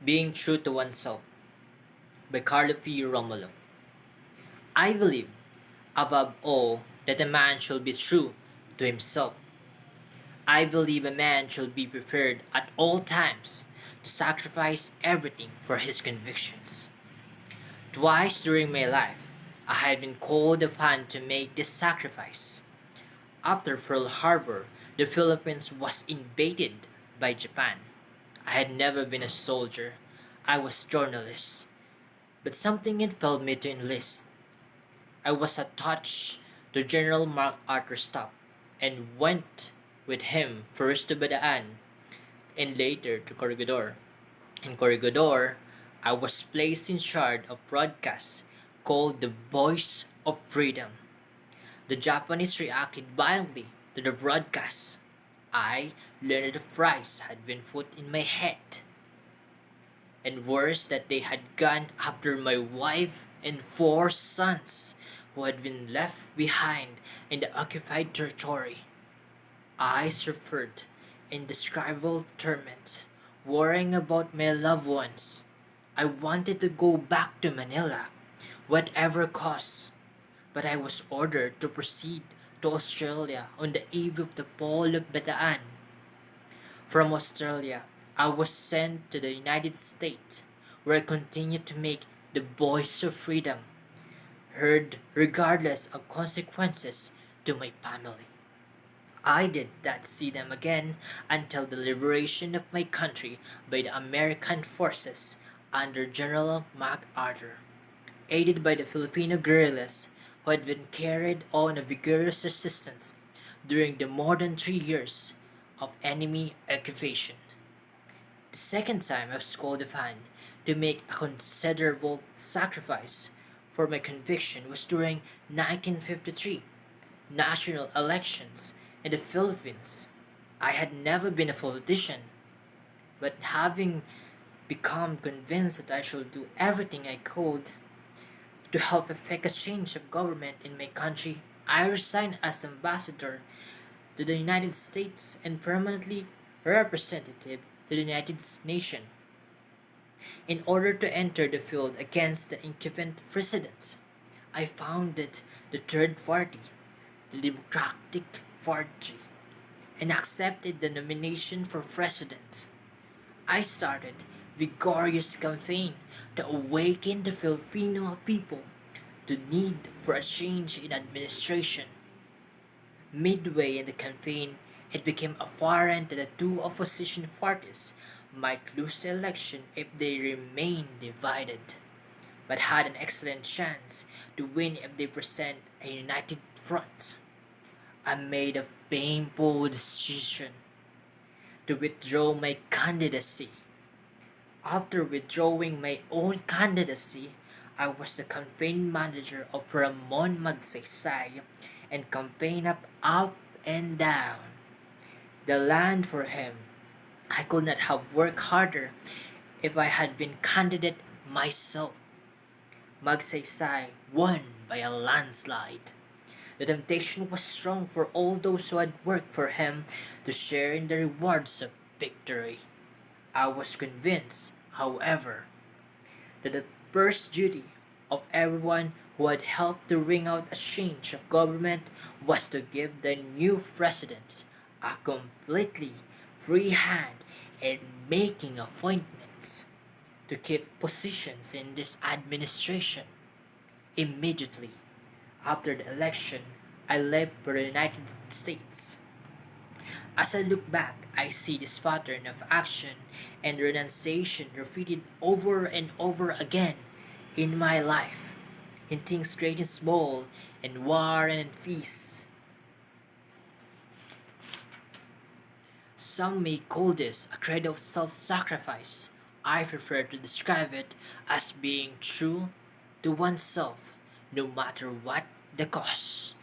Being True to Oneself by Carlo F. Romulo. I believe, above all, that a man should be true to himself. I believe a man should be prepared at all times to sacrifice everything for his convictions. Twice during my life, I had been called upon to make this sacrifice. After Pearl Harbor, the Philippines was invaded by Japan. I had never been a soldier. I was a journalist. But something impelled me to enlist. I was attached to General MacArthur's staff and went with him first to Badaan and later to Corregidor. In Corregidor, I was placed in charge of broadcasts called the Voice of Freedom. The Japanese reacted violently to the broadcast. I learned the phrase had been put in my head. And worse that they had gone after my wife and 4 sons who had been left behind in the occupied territory. I suffered indescribable torment, worrying about my loved ones. I wanted to go back to Manila, whatever cost, but I was ordered to proceed to Australia on the eve of the fall of Bataan. From Australia, I was sent to the United States, where I continued to make the voice of freedom heard regardless of consequences to my family. I did not see them again until the liberation of my country by the American forces under General MacArthur, aided by the Filipino guerrillas who had been carried on a vigorous resistance during the more than 3 years of enemy occupation. The second time I was called upon to make a considerable sacrifice for my conviction was during 1953 national elections in the Philippines. I had never been a politician, but having become convinced that I should do everything I could to help effect a change of government in my country, I resigned as ambassador to the United States and permanently representative to the United Nations in order to enter the field against the incumbent president. I founded the third party, the Democratic Party, and accepted the nomination for president. I started vigorous campaign to awaken the Filipino people to need for a change in administration. Midway in the campaign, it became apparent that the two opposition parties might lose the election if they remained divided, but had an excellent chance to win if they present a united front. I made a painful decision to withdraw my candidacy. After withdrawing my own candidacy, I was the campaign manager of Ramon Magsaysay and campaigned up and down the land for him. I could not have worked harder if I had been candidate myself. Magsaysay won by a landslide. The temptation was strong for all those who had worked for him to share in the rewards of victory. I was convinced, however, that the first duty of everyone who had helped to bring out a change of government was to give the new presidents a completely free hand in making appointments to keep positions in this administration. Immediately after the election, I left for the United States. As I look back, I see this pattern of action and renunciation repeated over and over again in my life, in things great and small, in war and in peace. Some may call this a credo of self-sacrifice. I prefer to describe it as being true to oneself, no matter what the cost.